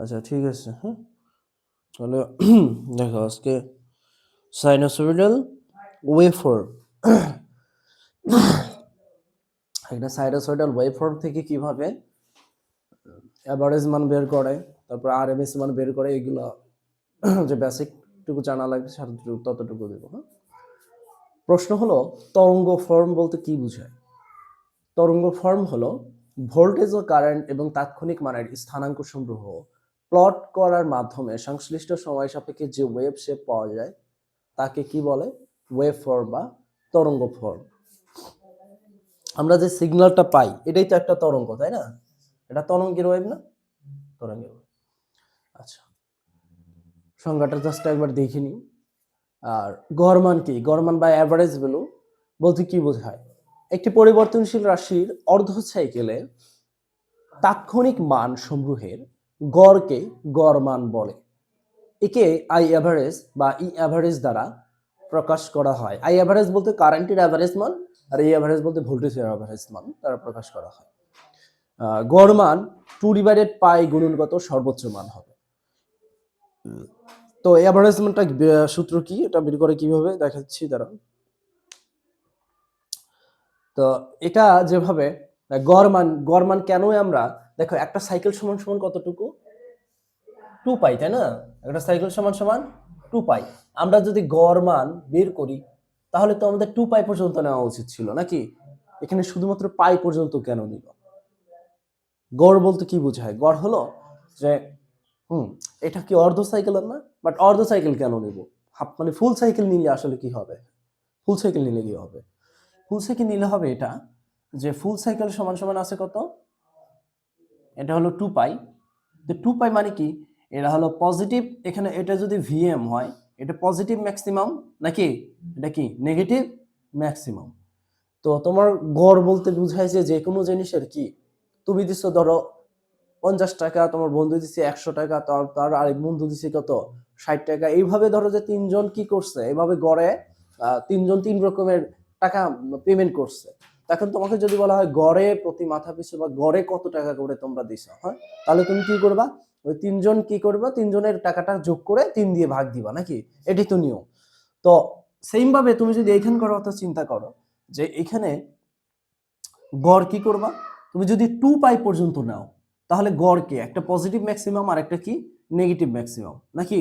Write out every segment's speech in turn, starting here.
আচ্ছা ঠিক আছে, হ্যাঁ। তাহলে দেখো আজকে সাইনোসয়েডাল ওয়েভফর্ম, একটা সাইনোসয়েডাল ওয়েভফর্ম থেকে কিভাবে অ্যাভারেজ মান বের করে, তারপর আরএমএস মান বের করে, এগুলো যে বেসিক টুকু জানা লাগবে ততটুকু দেবো, হ্যাঁ। প্রশ্ন হলো তরঙ্গ ফর্ম বলতে কি বোঝায়? তরঙ্গ ফর্ম হলো ভোল্টেজ ও কারেন্ট এবং তাৎক্ষণিক মানের স্থানাঙ্ক সমূহ প্লট করার মাধ্যমে সংশ্লিষ্ট সময় সাপেক্ষে যে ওয়েভ শেপ পাওয়া যায় তাকে কি বলে? ওয়েভ ফর্ম বা তরঙ্গ ফর্ম। আমরা যে সিগন্যালটা পাই এটাই তো একটা তরঙ্গ, তাই না? এটা তরঙ্গের ওয়েভ না? তরঙ্গের ওয়েভ। আচ্ছা, সংজ্ঞাটা জাস্ট একবার দেখে নিই। আর গড় মান কি? গড় মান বা অ্যাভারেজ ভ্যালু বলতে কি বোঝায়? একটি পরিবর্তনশীল রাশির অর্ধ সাইকেলে তাৎক্ষণিক মান সমূহের গড়কে গড় মান বলে। একে আই অ্যাভারেজ বা ই অ্যাভারেজ দ্বারা প্রকাশ করা হয়। আই অ্যাভারেজ বলতে কারেন্টের অ্যাভারেজ মান, আর ই অ্যাভারেজ বলতে ভোল্টেজের অ্যাভারেজ মান দ্বারা প্রকাশ করা হয়। গড় মান 2/পাই গুণনগত সর্বোচ্চ মান হবে। তো অ্যাভারেজ মানটা সূত্র কি, এটা বের করে কিভাবে দেখাচ্ছি দাঁড়া। তো এটা যেভাবে গড় মান কেন আমরা দেখো একটা সাইকেল সমান সমান কতটুকু? 2 পাই, তাই না? একটা সাইকেল সমান সমান 2 পাই। আমরা যদি গড় মান বের করি তাহলে তো আমাদের 2 পাই পর্যন্ত নেওয়া উচিত ছিল নাকি? এখানে শুধুমাত্র পাই পর্যন্ত কেন নিল? গড় বলতে কি বোঝায়? গড় হলো যে এটা কি অর্ধ সাইকেলের না? বাট অর্ধ সাইকেল কেন নিব? হাফ মানে ফুল সাইকেল নিলে আসলে কি হবে? ফুল সাইকেল নিলে কি হবে? ফুল সাইকেল নিলে হবে এটা যে ফুল সাইকেল সমান সমান আছে কত? এটা হলো 2 পাই। তো 2 পাই মানে কি? এটা হলো পজিটিভ, এখানে এটা যদি ভিএম হয় এটা পজিটিভ ম্যাক্সিমাম নাকি এটা কি নেগেটিভ ম্যাক্সিমাম। তো তোমার গড় বলতে বুঝায় যে কোনো জিনিসের কি, তুমি দিচ্ছ ধরো 50 টাকা, তোমার বন্ধু দিচ্ছে 100 টাকা, তার আরেক বন্ধু দিচ্ছে কত 60 টাকা, এইভাবে ধরো যে তিনজন কি করছে, এইভাবে গড়ে তিনজন তিন রকমের টাকা পেমেন্ট করছে। তখন তোমাকে যদি বলা হয় গড়ে প্রতি মাথা পিছু বা গড়ে কত টাকা করে তোমরা দিছো, হ্যাঁ, তাহলে তুমি কি করবা? ওই তিনজন কি করবা, তিনজনের টাকাটা যোগ করে 3 দিয়ে ভাগ দিবা নাকি? এটাই তো নিয়ম। তো সেম ভাবে তুমি যদি এইখানকার কথা চিন্তা করো যে এখানে গড় কি করবা, তুমি যদি 2 পাই পর্যন্ত নাও তাহলে গড়কে একটা পজিটিভ ম্যাক্সিমাম আর একটা কি নেগেটিভ ম্যাক্সিমাম নাকি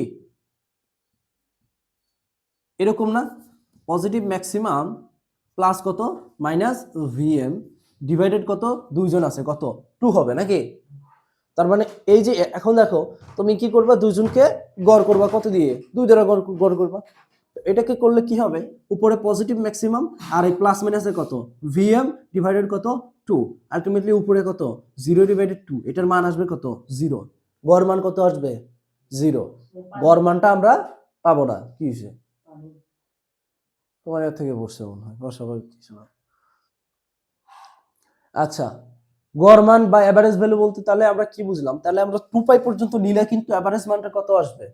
এরকম না? পজিটিভ ম্যাক্সিমাম প্লাস কত মাইনাস ভিএম ডিভাইডেড কত, দুইজন আছে কত 2 হবে নাকি? তার মানে এই যে এখন দেখো তুমি কি করবা, দুইজনকে গড় করবা কত দিয়ে? 2 দ্বারা গড় করবা। এটাকে করলে কি হবে, উপরে পজিটিভ ম্যাক্সিমাম আর এই প্লাস মাইনাসে কত ভিএম ডিভাইডেড কত 2, আলটিমেটলি উপরে কত 0/2, এটার মান আসবে কত 0। গড় মান কত আসবে 0। গড় মানটা আমরা পাবো না। কি হয়েছে তোমার এর থেকে বসছে মনে হয় সবাই কিছু না। আচ্ছা, গড় মান বা এভারেজ ভ্যালু বলতে তাহলে আমরা কি বুঝলাম? তাহলে আমরা 2 পাই পর্যন্ত নিলে কিন্তু এভারেজ মানটা কত আসবে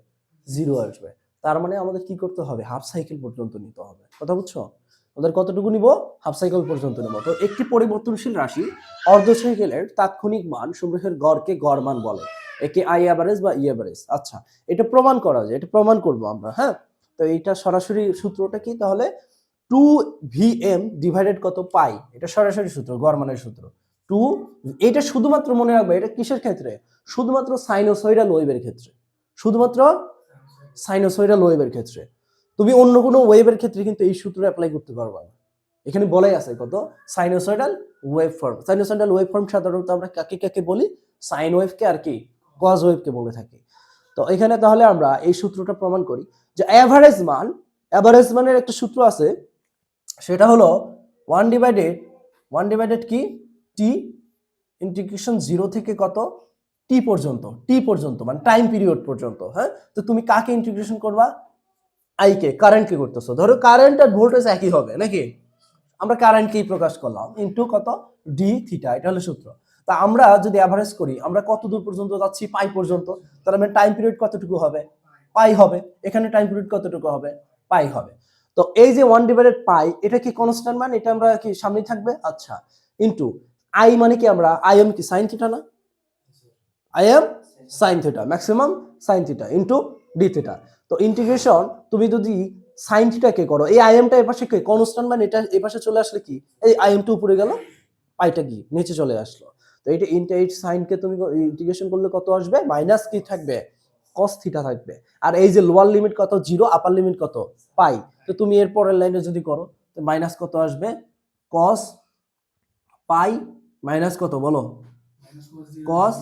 0 আসবে। তার মানে আমাদের কি করতে হবে, হাফ সাইকেল পর্যন্ত নিতে হবে। কথা বুঝছো? আমাদের কতটুকু নিব? হাফ সাইকেল পর্যন্ত নেব। তো একটি পরিবর্তনশীল রাশি অর্ধ সাইকেলের তাৎক্ষণিক মান সমূহের গড়কে গড় মান বলে। একে আই এভারেজ বা ই এভারেজ। আচ্ছা, এটা প্রমাণ করা যায়, এটা প্রমাণ করব আমরা, হ্যাঁ। তো এইটা সরাসরি সূত্রটা কি তাহলে? 2 ডিভাইডেড কত পাই, এটা সরাসরি সূত্র, গড় মানের সূত্র 2। এটা শুধুমাত্র মনে রাখবে, এটা কিসের ক্ষেত্রে? শুধুমাত্র সাইনোসয়েডাল ওয়েভের ক্ষেত্রে, শুধুমাত্র সাইনোসয়েডাল ওয়েভের ক্ষেত্রে। তুমি অন্য কোনো ওয়েভের ক্ষেত্রে কিন্তু এই সূত্র অ্যাপ্লাই করতে পারবে না। এখানে বলাই আছে কত sinusoidal wave form. Sinusoidal wave form সাধারণত আমরা কাকে কাকে বলি? সাইন ওয়েভকে আর কি কজ ওয়েভকে বলে থাকি। তো এখানে তাহলে আমরা এই সূত্রটা প্রমাণ করি যে এভারেজ মানের একটা সূত্র আছে, সেটা হলো 1/1 কি টি ইন্টিগ্রেশন 0 থেকে কত টি পর্যন্ত মানে টাইম পিরিয়ড পর্যন্ত, হ্যাঁ। তো তুমি কাকে ইন্টিগ্রেশন করবা? আই কে, কারেন্টকে করতেছো। ধরো কারেন্ট আর ভোল্টেজ একই হবে নাকি? আমরা কারেন্টকেই প্রকাশ করলাম ইনটু কত ডি থিটা, এটা হলো সূত্র। তা আমরা যদি এভারেজ করি আমরা কত দূর পর্যন্ত যাচ্ছি? পাই পর্যন্ত। তাহলে মানে টাইম পিরিয়ড কতটুকু হবে? পাই হবে। এখানে টাইম পিরিয়ড কতটুকু হবে? পাই হবে। তো এই যে 1/পাই এটা কি কনস্ট্যান্ট মান, এটা আমরা কি সামনে থাকবে? আচ্ছা, ইনটু আই মানে কি, আমরা আই এম কি সাইন থিটা না? I am sine theta, maximum sine theta into D theta. তো ইন্টিগ্রেশন তুমি যদি সাইন থিটাকে করো, এই আইএমটা এপাশে কি কনস্ট্যান্ট, মানে এটা এপাশে চলে আসলে কি এই আইএমটা উপরে গেল, পাইটা কি নিচে চলে আসলো। তো এটা এই সাইনকে তুমি ইন্টিগ্রেশন করলে কত আসবে, মাইনাস কি থাকবে, কস থিটা থাকবে। আর এই যে লোয়ার লিমিট কত 0, আপার লিমিট কত পাই। তো তুমি এর পরের লাইনে যদি করো তো মাইনাস কত আসবে, কস পাই মাইনাস কত বলো, কস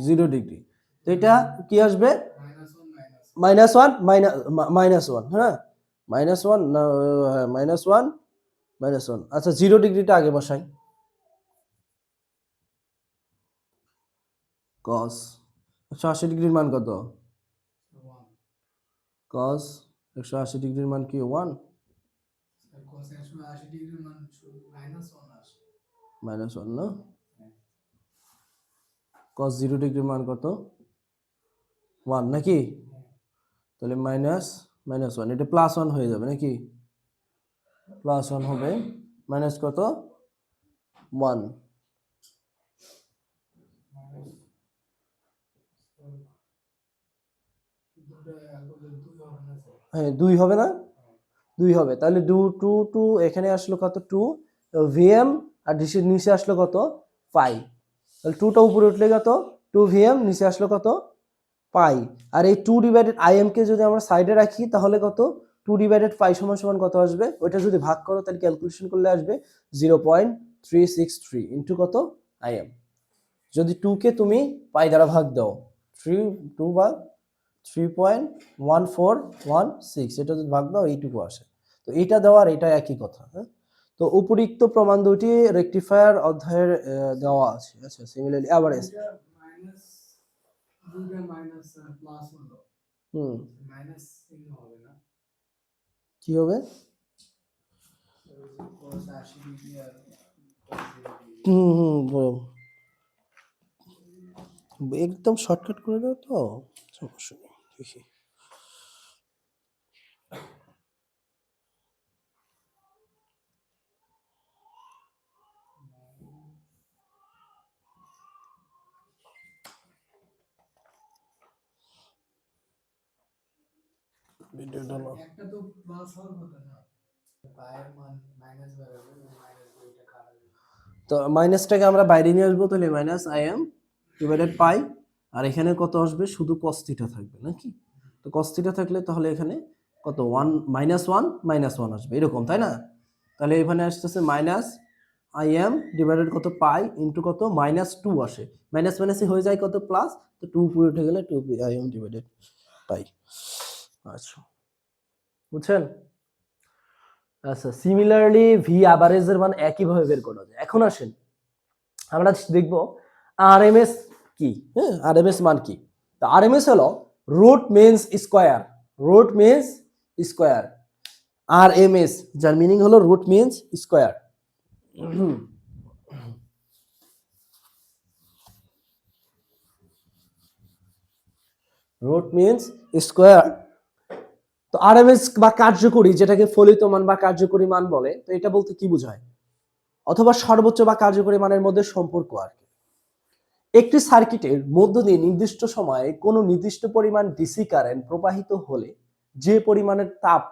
0 ডিগ্রি। তো এটা কি আসবে, -1 -1, হ্যাঁ -1 না, -1 আচ্ছা 0 ডিগ্রিটা আগে বসাই, কস 180 ডিগ্রির মান কত, কস 180 ডিগ্রির মান কি 1, -1 না, কস 0 ডিগ্রির মান কত 1 নাকি, তাহলে -1 এটা +1 হয়ে যাবে নাকি, +1 হবে, মাইনাস কত 1, হ্যাঁ 2 হবে না, 2 হবে, তাহলে 2 এখানে আসলো কত 2 ভিএম, আর নিচে আসলো কত পাই, তাহলে 2টা উপরে উঠলে কত 2 ভিএম, নিচে আসলো কত পাই। আর এই 2 ডিভাইডেড আইএম কে যদি আমরা সাইডে রাখি তাহলে কত 2 ডিভাইডেড পাই সমান কত আসবে, ওইটা যদি ভাগ করো তাহলে ক্যালকুলেশন করলে আসবে 0.363 ইন্টু কত আইএম। যদি 2 কে তুমি পাই দ্বারা ভাগ দাও 2 ভাগ 3.1416, এটা যদি ভাগ দাও এইটুকু আসে। তো এটা দেওয়ার এটা একই কথা, হ্যাঁ। তো উপরিক্ত প্রমাণ দুটি রেকটিফায়ার অধ্যায়ের দেওয়া আছে। আচ্ছা সিমিলারলি এভারেজ কি হবে, একদম শর্টকাট করে দাও তো, সমস্যা নেই দেখি। ভিডিওটা একটা তো প্লাস হওয়ার কথা না, পায়ের মান মাইনাস বাড়াবে, মাইনাস দুইটা কাটা, তো মাইনাসটাকে আমরা বাইরে নিয়ে আসবো, তাহলে -im ডিভাইডেড পাই, আর এখানে কত আসবে শুধু cos থিটা থাকবে নাকি, তো cos থিটা থাকলে তাহলে এখানে কত 1 -1 আসবে এরকম, তাই না। তাহলে এখানে আসতেছে -im ডিভাইডেড কত পাই ইনটু কত -2 আসে, মাইনাস মাইনাসই হয়ে যায় কত প্লাস, তো 2 উপরে উঠে গেলে 2im ডিভাইডেড পাই। আচ্ছা বুঝছেন। আচ্ছা সিমিলারলি ভি অ্যাভারেজের মান একইভাবে বের করা যায়। এখন আসেন আমরা দেখব আরএমএস কি, হ্যাঁ আরএমএস মান কি। তো আরএমএস হলো root means square, root means square, RMS যার মিনিং হলো root means square. Root means square. তো আরএমএস বা কার্যকরী, যেটাকে ফলিত মান বা কার্যকরী মান বলে, তো এটা বলতে কি বোঝায়, অথবা সর্বোচ্চ বা কার্যকরী মানের মধ্যে সম্পর্ক আর কি। একটি সার্কিটের মধ্য দিয়ে নির্দিষ্ট সময়ে কোনো নির্দিষ্ট পরিমাণ ডিসি কারেন্ট প্রবাহিত হলে যে পরিমাণের তাপ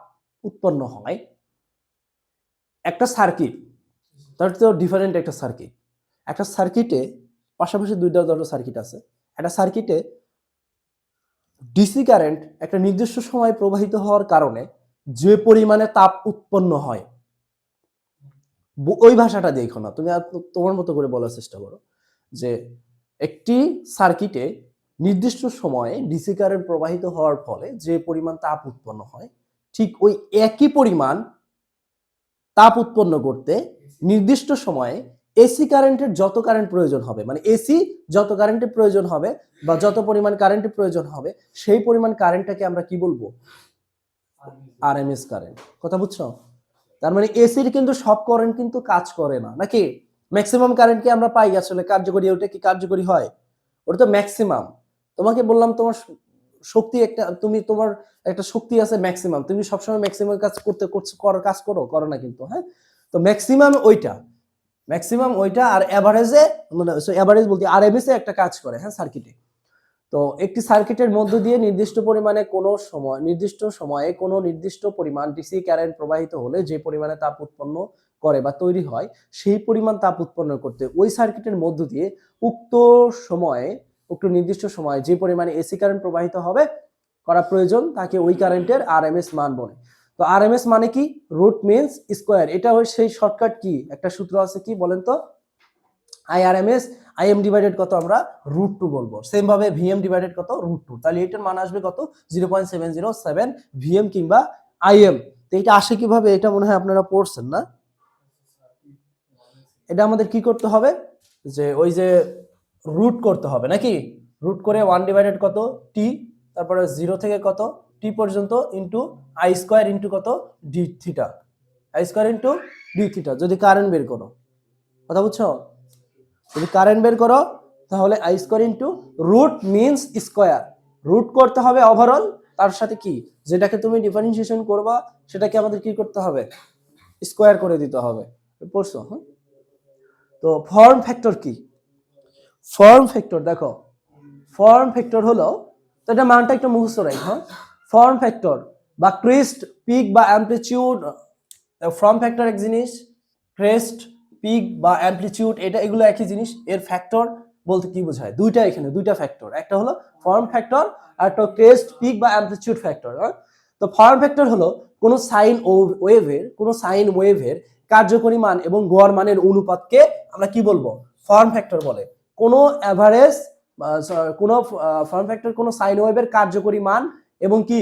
উৎপন্ন হয়, একটা সার্কিট, তার তো ডিফারেন্ট একটা সার্কিট, একটা সার্কিটে পাশাপাশি দুইটা সার্কিট আছে, একটা সার্কিটে ডিসি কারেন্ট একটা নির্দিষ্ট সময় প্রবাহিত হওয়ার কারণে যে পরিমাণে তাপ উৎপন্ন হয়, ওই ভাষাটা দেখো না তুমি, তোমার মতো করে বলার চেষ্টা করো যে একটি সার্কিটে নির্দিষ্ট সময়ে ডিসি কারেন্ট প্রবাহিত হওয়ার ফলে যে পরিমাণ তাপ উৎপন্ন হয়, ঠিক ওই একই পরিমাণ তাপ উৎপন্ন করতে নির্দিষ্ট সময়ে এসি কারেন্টের যত কারেন্ট প্রয়োজন হবে, মানে এসি যত কারেন্টের প্রয়োজন হবে বা যত পরিমাণ কারেন্টের প্রয়োজন হবে, সেই পরিমাণ কারেন্টটাকে আমরা কি বলবো, আরএমএস কারেন্ট। কথা বুঝছো। তার মানে এসির কিন্তু সব কারেন্ট কিন্তু কাজ করে না নাকি, ম্যাক্সিমাম কারেন্ট কি আমরা পাই আসলে কার্যকরী, ওটা কি কার্যকরী হয়, ওটা তো ম্যাক্সিমাম। তোমাকে বললাম তোমার শক্তি একটা, তুমি তোমার একটা শক্তি আছে ম্যাক্সিমাম, তুমি সবসময় ম্যাক্সিমাম কাজ করতে কাজ করো না কিন্তু, হ্যাঁ। তো ম্যাক্সিমাম ওইটা, ম্যাক্সিমাম ওইটা, আর এভারেজে মানে এভারেজ বলতে আরএমএস এ একটা কাজ করে, হ্যাঁ, সার্কিটে। তো একটি সার্কিটের মধ্য দিয়ে নির্দিষ্ট পরিমাণে কোনো সময় নির্দিষ্ট সময়ে কোনো নির্দিষ্ট পরিমাণ ডিসি কারেন্ট প্রবাহিত হলে যে পরিমাণে তাপ উৎপন্ন করে বা তৈরি হয়, সেই পরিমাণ তাপ উৎপন্ন করতে ওই সার্কিটের মধ্য দিয়ে উক্ত সময়ে উক্ত নির্দিষ্ট সময়ে যে পরিমাণে এসি কারেন্ট প্রবাহিত হবে করা প্রয়োজন, তাকে ওই কারেন্টের আরএমএস মান বলে। তো আরএমএস মানে কি? Root means square. এটা হয় সেই শর্টকাট কি, একটা সূত্র আছে, কি বলেন তো? আইআরএমএস, আইএম ডিভাইডেড কত, আমরা √2 বলবো। সেম ভাবে ভিএম ডিভাইডেড কত, √2। তাহলে এটার মান আসবে কত, 0.707 ভিএম কিংবা আইএম। তো এটা আসে কিভাবে, এটা মনে হয় আপনারা পড়ছেন না? এটা আমাদের কি করতে হবে, যে ওই যে রুট করতে হবে নাকি, রুট করে 1 ডিভাইডেড কত, টি, তারপরে 0 থেকে কত টি পর্যন্ত ইনটু আই স্কয়ার ইনটু কত, D theta, I square into D theta. যদি কারেন্ট বের করো, কথা বুঝছো, যদি কারেন্ট বের করো তাহলে I square into root means square, root করতে হবে ওভারঅল, তার সাথে কি যেটাকে তুমি ডিফারেন্সিয়েশন করবা সেটাকে আমাদের কি করতে হবে, স্কয়ার করে দিতে হবে। পড়ছো? হ্যাঁ। তো ফর্ম ফ্যাক্টর কি? ফর্ম ফ্যাক্টর দেখো, ফর্ম ফ্যাক্টর হলো, তো এটা মানটা একটু মুখস্থ রাখ, হ্যাঁ। ফর্ম ফ্যাক্টর বা ক্রেস্ট, পিক বা অ্যামপ্লিটিউড, ফর্ম ফ্যাক্টর এক জিনিস, ক্রেস্ট, পিক বা অ্যামপ্লিটিউড এটা এগুলো একই জিনিস। এর ফ্যাক্টর বলতে কি বোঝায়, দুইটা, এখানে দুইটা ফ্যাক্টর, একটা হলো ফর্ম ফ্যাক্টর আর একটা ক্রেস্ট, পিক বা অ্যামপ্লিটিউড ফ্যাক্টর। তো ফর্ম ফ্যাক্টর হলো কোনো সাইন ওয়েভের কার্যকরী মান এবং গড় মানের অনুপাতকে আমরা কি বলবো, ফর্ম ফ্যাক্টর বলে। কোনো এভারেজ কোন ফর্ম ফ্যাক্টর কোন সাইন ওয়েভের কার্যকরী মান এবং কি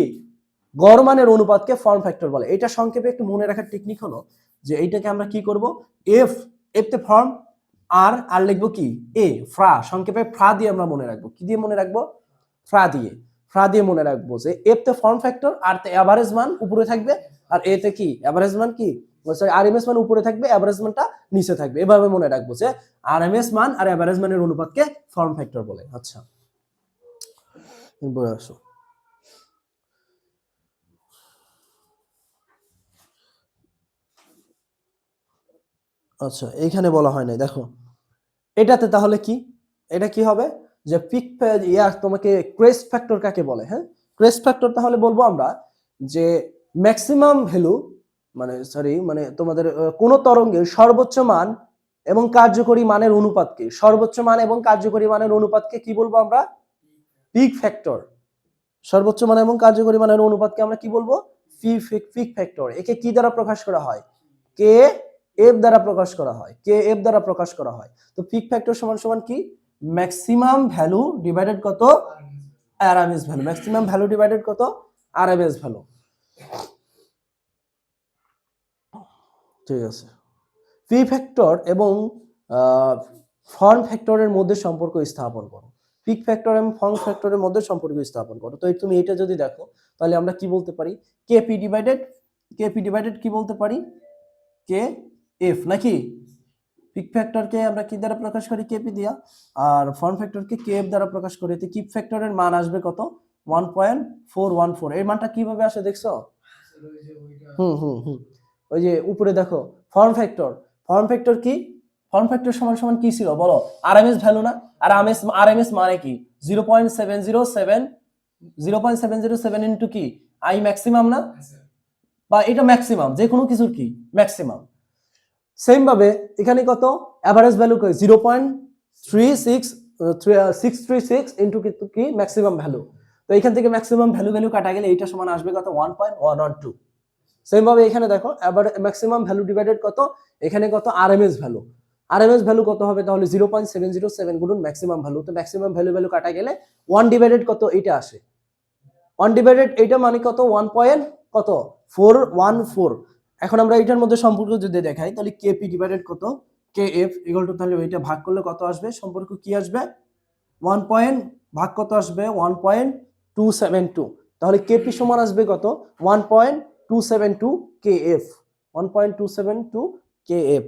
গড় মানের অনুপাতকে ফর্ম ফ্যাক্টর বলে। এটা সংক্ষেপে একটু মনে রাখার টেকনিক হলো যে এইটাকে আমরা কি করব, এফ, এফ তে ফর্ম, আর লিখবো কি এ, ফ্রা, সংক্ষেপে ফ্রা দিয়ে আমরা মনে রাখবো। কি দিয়ে মনে রাখবো, ফ্রা দিয়ে মনে রাখবো যে এফ তে ফর্ম ফ্যাক্টর, আর তে এভারেজ মান উপরে থাকবে, আর এ তে কি এভারেজ মান, কি সরি আরএমএস মান উপরে থাকবে, এভারেজ মানটা নিচে থাকবে। এভাবে মনে রাখবো যে আরএমএস মান আর এভারেজ মানের অনুপাতকে ফর্ম ফ্যাক্টর বলে। আচ্ছা, এরপরে আসো। আচ্ছা, এইখানে বলা হয় নাই, দেখো এটাতে তাহলে কি, এটা কি হবে যে পিক তোমাকে ক্রেস্ট ফ্যাক্টর কাকে বলে, হ্যাঁ। ক্রেস্ট ফ্যাক্টর তাহলে বলবো আমরা যে ম্যাক্সিমাম ভ্যালু, মানে তোমাদের কোন তরঙ্গের সর্বোচ্চ মান এবং কার্যকরী মানের অনুপাতকে, সর্বোচ্চ মান এবং কার্যকরী মানের অনুপাতকে কি বলবো আমরা, পিক ফ্যাক্টর। সর্বোচ্চ মান এবং কার্যকরী মানের অনুপাতকে আমরা কি বলবো, পিক ফ্যাক্টর। একে কি দ্বারা প্রকাশ করা হয়, কে এফ দ্বারা প্রকাশ করা হয়, কে এফ দ্বারা প্রকাশ করা হয়। তো পিক ফ্যাক্টর সমান সমান কি, ম্যাক্সিমাম ভ্যালু ডিভাইডেড কত, RMS value, maximum value divided কত, আরএমএস ভ্যালু। ঠিক আছে, পি ফ্যাক্টর এবং ফর্ম ফ্যাক্টরের মধ্যে সম্পর্ক স্থাপন করো, পিক ফ্যাক্টর এবং ফর্ম ফ্যাক্টরের মধ্যে সম্পর্ক স্থাপন করো। তো তুমি এটা যদি দেখো তাহলে আমরা কি বলতে পারি, কেপি ডিভাইডেড কি বলতে পারি, কে এফ নাকি। পিক ফ্যাক্টরকে আমরা কি দ্বারা প্রকাশ করি, কেপি দিয়া, আর ফর্ম ফ্যাক্টরকে কে এফ দ্বারা প্রকাশ করি। তো কিপ ফ্যাক্টরের মান আসবে কত, 1.414। এর মানটা কিভাবে আসে দেখছো, হুম হুম হুম ওই যে উপরে দেখো ফর্ম ফ্যাক্টর কি, ফর্ম ফ্যাক্টর সমান সমান কি ছিল বলো, আরএমএস ভ্যালু না। আর আরএমএস মানে কি, 0.707, 0.707 ইনটু কি আই ম্যাক্সিমাম না, বা এটা ম্যাক্সিমাম যে কোনো কিছুর কি ম্যাক্সিমাম। সেম ভাবে এখানে কত, এভারেজ ভ্যালু কই 0.636 ইনটু কি ম্যাক্সিমাম ভ্যালু। তো এখান থেকে ম্যাক্সিমাম ভ্যালু কাটা গেলে এটা সমান আসবে কত, 1.112। সেম ভাবে এখানে দেখো এবার ম্যাক্সিমাম ভ্যালু ডিভাইডেড কত, এখানে কত আরএমএস ভ্যালু কত হবে, তাহলে 0.707 গুণন ম্যাক্সিমাম ভ্যালু। তো ম্যাক্সিমাম ভ্যালু কাটা গেলে 1 ডিভাইডেড কত, এটা আসে 1 ডিভাইডেড এটা মানে কত, 1.414। এখন আমরা এটার মধ্যে সম্পর্ক যদি দেখাই তাহলে কেপি ডিভাইডেড কত, কে এফ ইকুয়াল টু, তাহলে এটা ভাগ করলে কত আসবে, সম্পর্ক কি আসবে, 1 পয়েন্ট ভাগ কত আসবে, 1.272। তাহলে কেপি সমান আসবে কত, 1.272 কে এফ, 1.272 কে এফ।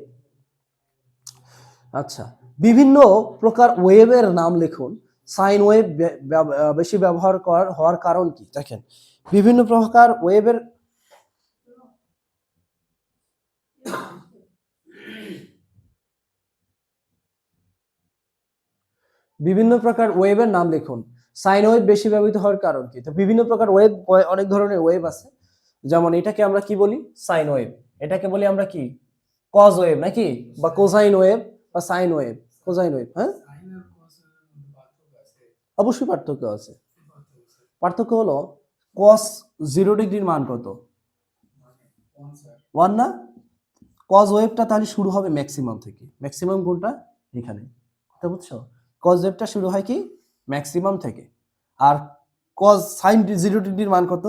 আচ্ছা, বিভিন্ন প্রকার ওয়েভের নাম লিখুন। সাইন ওয়েভ বেশি ব্যবহার হওয়ার কারণ কি, দেখেন বিভিন্ন প্রকার ওয়েভের, বিভিন্ন প্রকার ওয়েভের নাম লিখুন। সাইন ওয়েভ বেশি ব্যবহৃত হওয়ার কারণ কি? তো বিভিন্ন প্রকার ওয়েভ, অনেক ধরনের ওয়েভ আছে। যেমন এটাকে আমরা কি বলি? Sine wave. এটাকে বলি আমরা কি? কজ ওয়েভ নাকি, বা কোসাইন ওয়েভ বা সাইন ওয়েভ, কোসাইন ওয়েভ। হ্যাঁ, অবশ্যই পার্থক্য আছে। পার্থক্য হলো কস 0 ডিগ্রির মান কত? 1 না? কজ ওয়েভটা তাহলে শুরু হবে ম্যাক্সিমাম থেকে। ম্যাক্সিমাম কোনটা? এখানে। কথা বুঝছো? কজ ওয়েভটা শুরু হয় কি? ম্যাক্সিমাম থেকে। আর কজ সাইন 0 ডিগ্রির মান কত?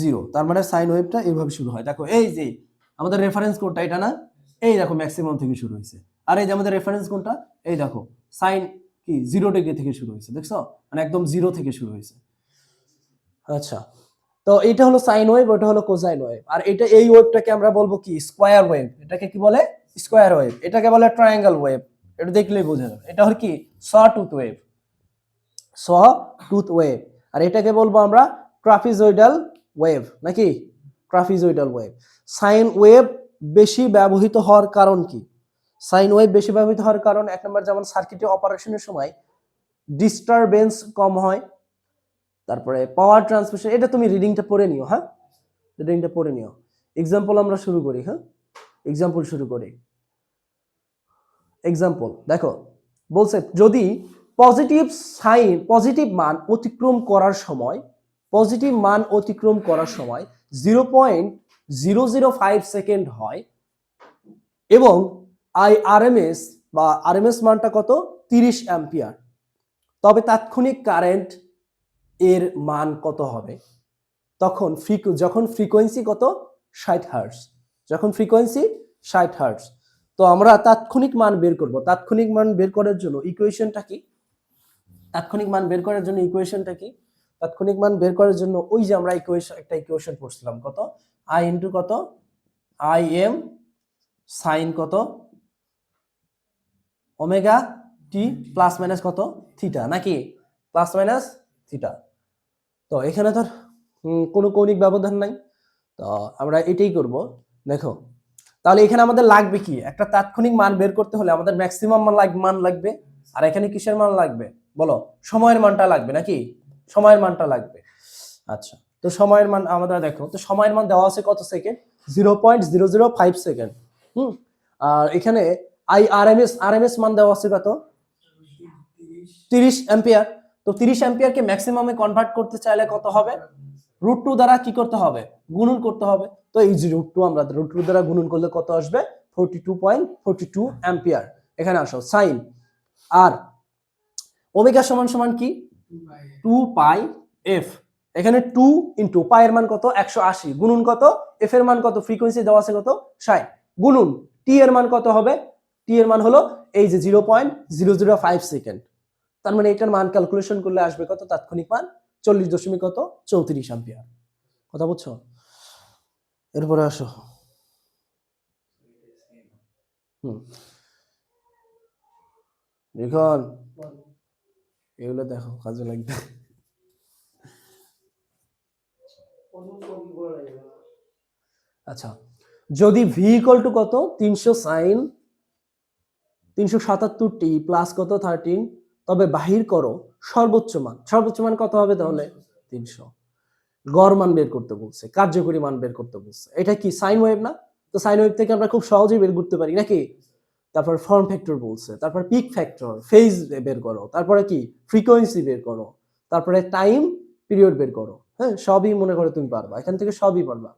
0। তার মানে সাইন ওয়েভটা এইভাবে শুরু হয়। দেখো এই যে আমাদের রেফারেন্স কোনটা, এটা না? এই দেখো ম্যাক্সিমাম থেকে শুরু হয়েছে। আর এই যে আমাদের রেফারেন্স কোনটা, এই দেখো সাইন কি 0 ডিগ্রি থেকে শুরু হয়েছে, দেখছো? মানে একদম 0 থেকে শুরু হয়েছে। আচ্ছা, তো এটা হলো সাইন ওয়েভ, ওটা হলো কোসাইন ওয়েভ। আর এটা, এই ওয়েভটাকে আমরা বলবো কি? Square wave. এটাকে কি বলে? Square wave. এটাকে বলে ট্রায়াঙ্গেল ওয়েভ। এটা দেখলেই বোঝা যাবে। এটা হলো কি? স টুথ ওয়েভ, স টুথ ওয়েভ। আর এটাকে বলবো আমরা ট্রাপিজয়েডাল ওয়েভ নাকি? Trapezoidal wave. সাইন ওয়েভ বেশি ব্যবহৃত হওয়ার কারণ কি? সাইন ওয়েভ বেশি ব্যবহৃত হওয়ার কারণ, এক নম্বর, যেমন সার্কিটে অপারেশনের সময় ডিস্টারবেন্স কম হয়। তারপরে পাওয়ার ট্রান্সমিশন, এটা তুমি রিডিংটা পড়ে নিও। হ্যাঁ, রিডিংটা পড়ে নিও। এক্সাম্পল আমরা শুরু করি। হ্যাঁ, এক্সাম্পল শুরু করি। এক্সাম্পল দেখো, বলছে যদি পজিটিভ মান অতিক্রম করার সময়, পজিটিভ মান অতিক্রম করার সময় 0.005 সেকেন্ড হয় এবং আরএমএস বা আরএমএস মানটা কত? 30 অ্যাম্পিয়ার, তবে তাৎক্ষণিক কারেন্ট এর মান কত হবে? তখন যখন ফ্রিকোয়েন্সি কত? 60 হার্টজ। যখন ফ্রিকোয়েন্সি 60 হার্টজ, তো আমরা তাৎক্ষণিক মান বের করব। তাৎক্ষণিক মান বের করার জন্য ইকুয়েশনটা কি? তাৎক্ষণিক মান বের করার জন্য ইকুয়েশনটা কি? তাৎক্ষণিক মান বের করার জন্য ওই যে আমরা একটা ইকুয়েশন পড়ছিলাম, কত? আই ইনটু কত? আই এম সাইন কত? ওমেগা টি প্লাস মাইনাস কত? থিটা নাকি? Plus minus theta. তো এখানে তো কোনো কৌণিক ব্যবধান নাই, তো আমরা এটাই করব। দেখো, তাহলে এখানে আমাদের লাগবে কি? একটা তাৎক্ষণিক মান বের করতে হলে আমাদের ম্যাক্সিমাম মান লাগবে। আর এখানে কিসের মান লাগবে বলো? সময়ের মানটা লাগবে নাকি? সময়ের মানটা লাগবে। আচ্ছা, তো সময়ের মান আমাদের দেখো, তো সময়ের মান দেওয়া আছে কত সেকেন্ড? 0.005 সেকেন্ড। আর এখানে আরএমএস মান দেওয়া আছে কত? 30 অ্যাম্পিয়ার। তো 30 অ্যাম্পিয়ারকে ম্যাক্সিমামে কনভার্ট করতে চাইলে কত হবে? √2 দ্বারা কি করতে হবে? গুণন করতে হবে। তো এই যে √2, আমরা √2 দ্বারা গুণন করলে কত আসবে? 42.42 অ্যাম্পিয়ার। এখানে আসো সাইন। আর ওমেগা সমান সমান কি? 2 পাই এফ। এখানে 2 ইনটু পাই এর মান কত? 180, গুণন কত? এফ এর মান কত? ফ্রিকোয়েন্সি দেওয়া আছে কত? 60, গুণন টি এর মান কত হবে? টি এর মান হলো এই যে 0.005 সেকেন্ড। তার মানে এটার মান ক্যালকুলেশন করলে আসবে কত? তাৎক্ষণিক মান 40.34 অ্যাম্পিয়ার। কথা বুঝছো? এরপরে আসো, এখন এগুলো দেখো, কাজে লাগবে। আচ্ছা, যদি ভি ইকুয়াল টু কত? 300 সাইন 377t প্লাস কত? 13, তবে বাহির করো সর্বোচ্চ মান। সর্বোচ্চ মান কত হবে তাহলে? 300। গড় মান বের করতে বলছে, কার্যকরী মান বের করতে বলছে। এটা কি সাইন ওয়েভ না? তো সাইন ওয়েভ থেকে আমরা খুব সহজেই বের করতে পারি নাকি? তারপর ফর্ম ফ্যাক্টর বলছে, তারপর পিক ফ্যাক্টর, ফেজ বের করো, তারপরে কি ফ্রিকোয়েন্সি বের করো, তারপরে টাইম পিরিয়ড বের করো। হ্যাঁ, সবই মনে করে তুমি পারবা, এখান থেকে সবই পারবা,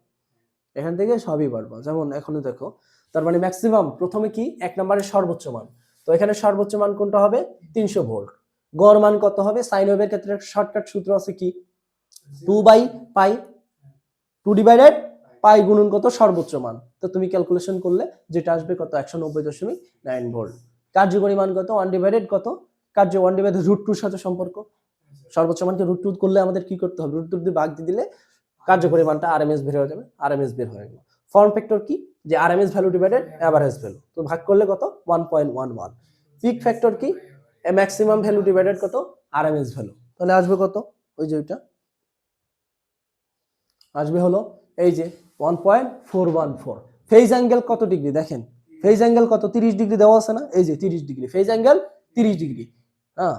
এখান থেকে সবই পারবা। যেমন এখনো দেখো, তার মানে ম্যাক্সিমাম প্রথমে কি? এক নম্বরের সর্বোচ্চ মান। তো এখানে সর্বোচ্চ মান কোনটা হবে? 300 ভোল্ট। গড় মান কত হবে? সাইন ওয়েভের ক্ষেত্রে শর্টকাট সূত্র আছে কি? 2 বাই পাই, 2 ডিভাইডেড পাই গুণন কত? সর্বোচ্চ মান। তো তুমি ক্যালকুলেশন করলে যেটা আসবে কত? 190.9 ভোল্ট। কার্যকরী মান কত? 1 ডিভাইডেড কত? 1 ডিভাইডেড √2 সাথে সম্পর্ক। সর্বোচ্চ মানকে √2 করলে আমাদের কি করতে হবে? √2 দিয়ে ভাগ দিয়ে দিলে কার্যকরী মানটা আরএমএস বের হয়ে যাবে। আরএমএস বের হয়ে গেল। ফর্ম ফ্যাক্টর কি? যে RMS value divided average value. তো ভাগ করলে কত? 1.11। পিক ফ্যাক্টর কি? ম্যাক্সিমাম ভ্যালু ডিভাইডেড কত? RMS value. তাহলে আসবে কত? ওই যে ওইটা আসবে হলো এই যে 1.414। ফেজ অ্যাঙ্গেল কত ডিগ্রি দেখেন? ফেজ অ্যাঙ্গেল কত? 30 ডিগ্রি দেওয়া আছে না? এই যে 30 ডিগ্রি ফেজ অ্যাঙ্গেল, 30 ডিগ্রি। হ্যাঁ,